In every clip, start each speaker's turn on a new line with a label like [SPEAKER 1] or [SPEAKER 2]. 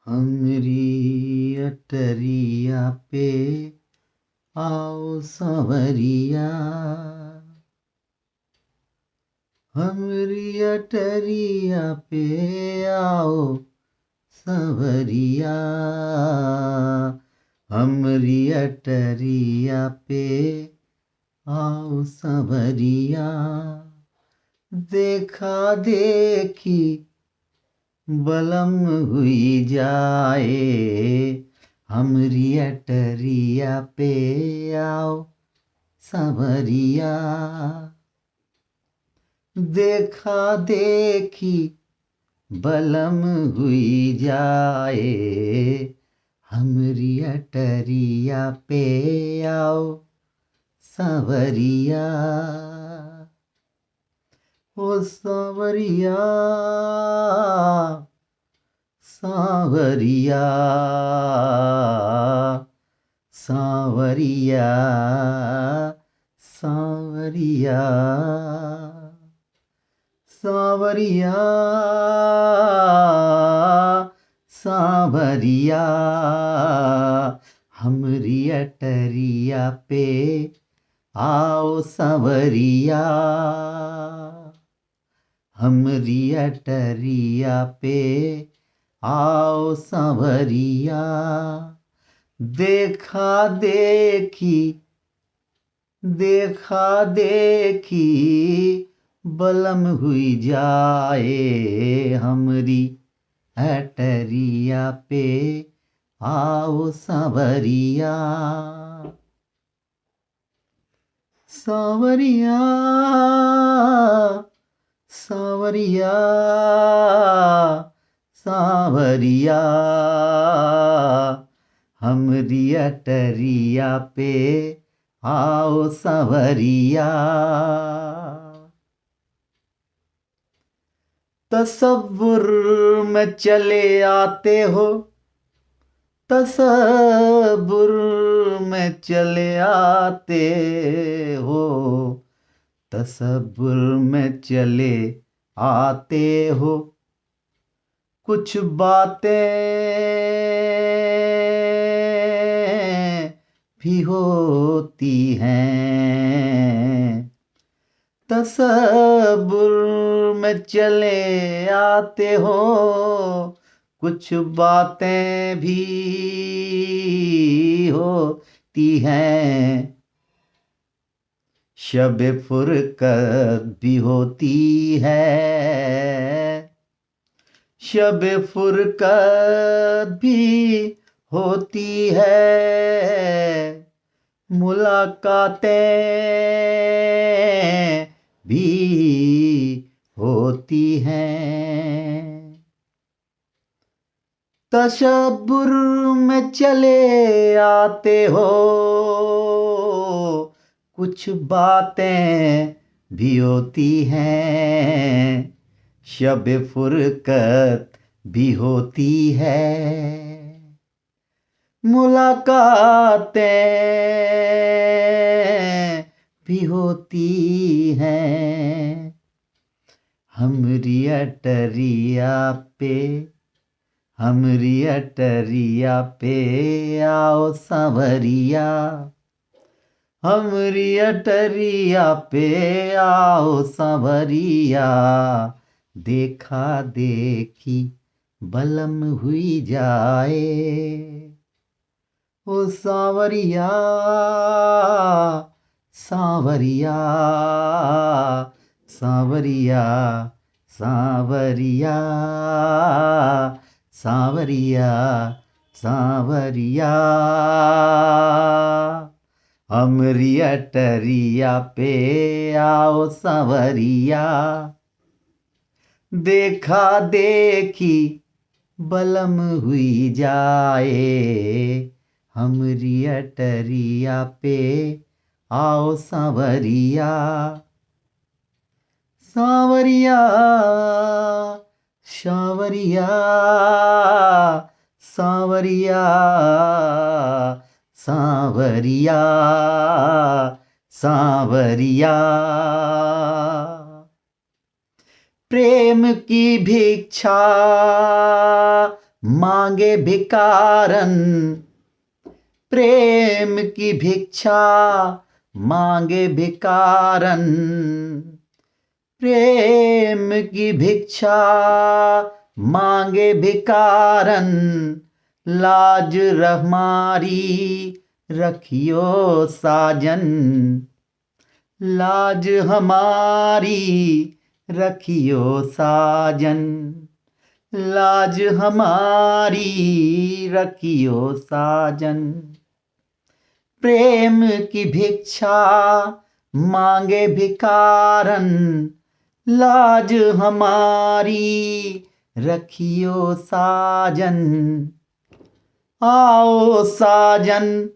[SPEAKER 1] हमरी अटरिया पे आओ सांवरिया, हमरी अटरिया पे आओ सांवरिया, हमरी अटरिया पे आओ सांवरिया। देखा देखी बलम हुई जाए, हमरी अटरिया पे आओ सांवरिया। देखा देखी बलम हुई जाए, हमरी अटरिया पे आओ सांवरिया। ओ सांवरिया सांवरिया सांवरिया सांवरिया सांवरिया सांवरिया, हमरी अटरिया पे आओ सांवरिया, हमरी अटरिया पे आओ सांवरिया। देखा देखी बलम हुई जाए, हमरी अटरिया पे आओ सांवरिया। सांवरिया सांवरिया सांवरिया, हमरी अटरिया पे आओ सांवरिया। तसव्वुर में चले आते हो, तसव्वुर में चले आते हो, तसव्वुर में चले आते हो। कुछ बातें भी होती हैं, तसव्वुर में चले आते हो। कुछ बातें भी होती हैं, शब फुरकत भी होती है, शब फुरकत भी होती है। मुलाकातें भी होती हैं। तशब्बुर में चले आते हो, कुछ बातें भी होती हैं, शब फुरकत भी होती है। मुलाकातें भी होती हैं, हमरी अटरिया पे, हमरी अटरिया पे आओ सांवरिया, हमरी अटरिया पे आओ सांवरिया। देखा देखी बलम हुई जाए, ओ सांवरिया सांवरिया सांवरिया सांवरिया सांवरिया सांवरिया, हमरी अटरिया पे आओ सांवरिया। देखा देखी बलम हुई जाए, हमरी अटरिया पे आओ सांवरिया। सांवरिया सांवरिया सांवरिया सांवरिया सांवरिया, प्रेम की भिक्षा मांगे भिकारन, प्रेम की भिक्षा मांगे भिकारन, प्रेम की भिक्षा मांगे भिकारन, लाज हमारी रखियो साजन, लाज हमारी रखियो साजन, लाज हमारी रखियो साजन। प्रेम की भिक्षा मांगे भिकारन, लाज हमारी रखियो साजन। आओ साजन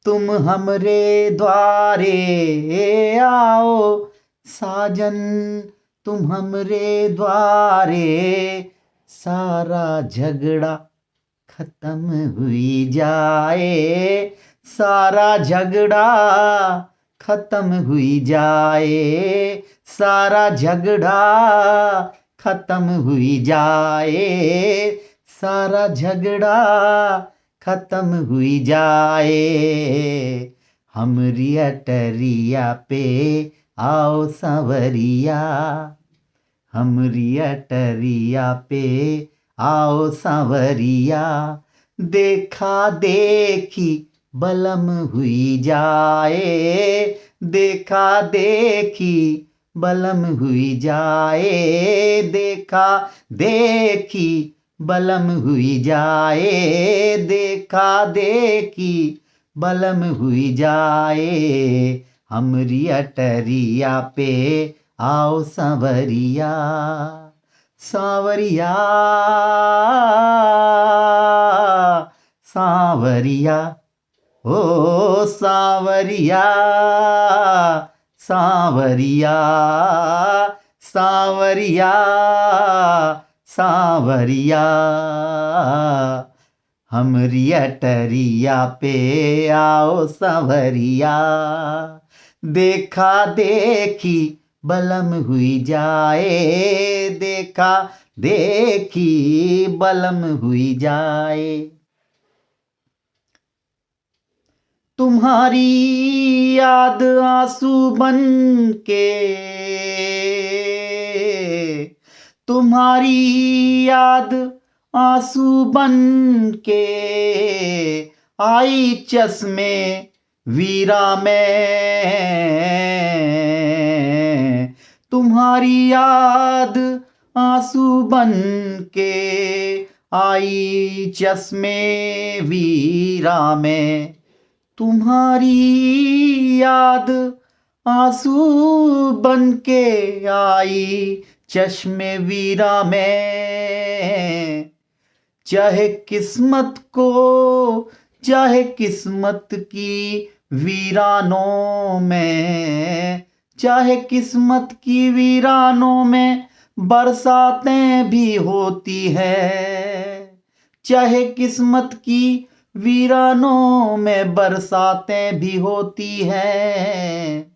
[SPEAKER 1] तुम हमरे द्वारे, आओ साजन तुम हमरे द्वारे, सारा झगड़ा खत्म हुई जाए, सारा झगड़ा खत्म हुई जाए, सारा झगड़ा खत्म हुई जाए, सारा झगड़ा खत्म हुई जाए। हमरी अटरिया पे आओ सांवरिया, हमरी अटरिया पे आओ सांवरिया, देखा देखी बलम हुई जाए, देखा देखी बलम हुई जाए, देखा देखी बलम हुई जाए, देखा देखी बलम हुई जाए। हमरी अटरिया पे आओ सांवरिया, सांवरिया सांवरिया, ओ सांवरिया सांवरिया, सांवरिया सांवरिया। हमरी अटरिया पे आओ सांवरिया, देखा देखी बलम हुई जाए, देखा देखी बलम हुई जाए। तुम्हारी याद आंसू बन के, तुम्हारी याद आंसू बन के आई चश्मे वीरा में, तुम्हारी याद आंसू बन के आई चश्मे वीरा में, तुम्हारी याद आंसू बन के आई चश्मे वीरा में। चाहे किस्मत को, चाहे किस्मत की वीरानों में, चाहे किस्मत की वीरानों में बरसातें भी होती है, चाहे किस्मत की वीरानों में बरसातें भी होती हैं।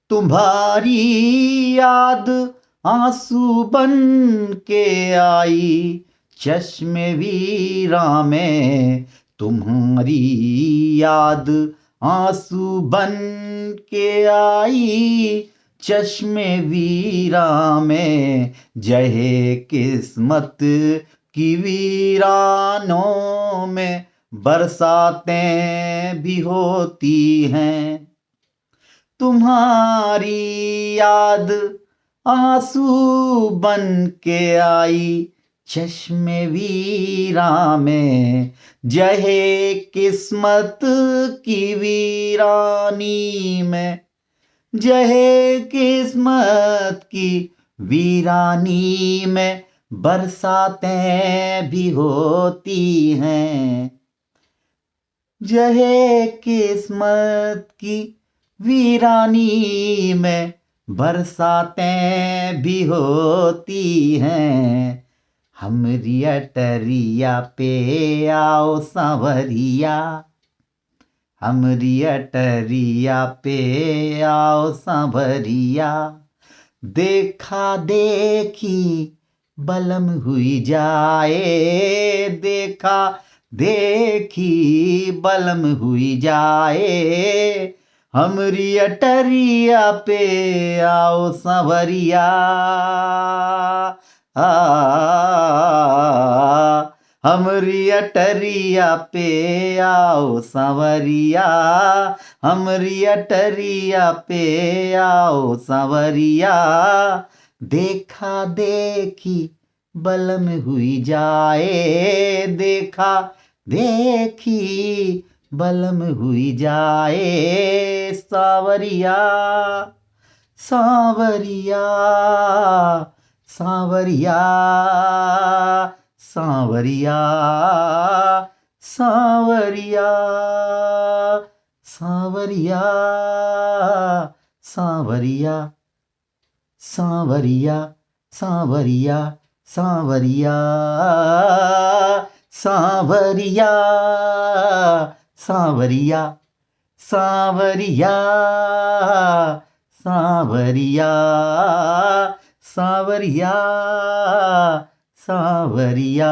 [SPEAKER 1] तुम्हारी याद आंसू बन के आई चश्मे वीरा में, तुम्हारी याद आंसू बन के आई चश्मे वीरा में। जहे किस्मत की वीरानों में बरसातें भी होती हैं। तुम्हारी याद आंसू बन के आई चश्मे वीरा में, जहे किस्मत की वीरानी में, जहे किस्मत की वीरानी में बरसातें भी होती हैं। जहे किस्मत की वीरानी में बरसातें भी होती हैं। हमरी अटरिया पे आओ सांवरिया, हमरी अटरिया पे आओ सांवरिया, देखा देखी बलम हुई जाए, देखा देखी बलम हुई जाए, हमरी अटरिया पे आओ संवरिया। आ, हमरी अटरिया पे आओ संवरिया, हमरी अटरिया पे आओ संवरिया, देखा देखी बलम हुई जाए, देखा देखी बलम हुई जाए, सावरिया सावरिया सावरिया सावरिया सावरिया सावरिया सावरिया सांवरिया सांवरिया सांवरिया सांवरिया सांवरिया सांवरिया सांवरिया सांवरिया सांवरिया।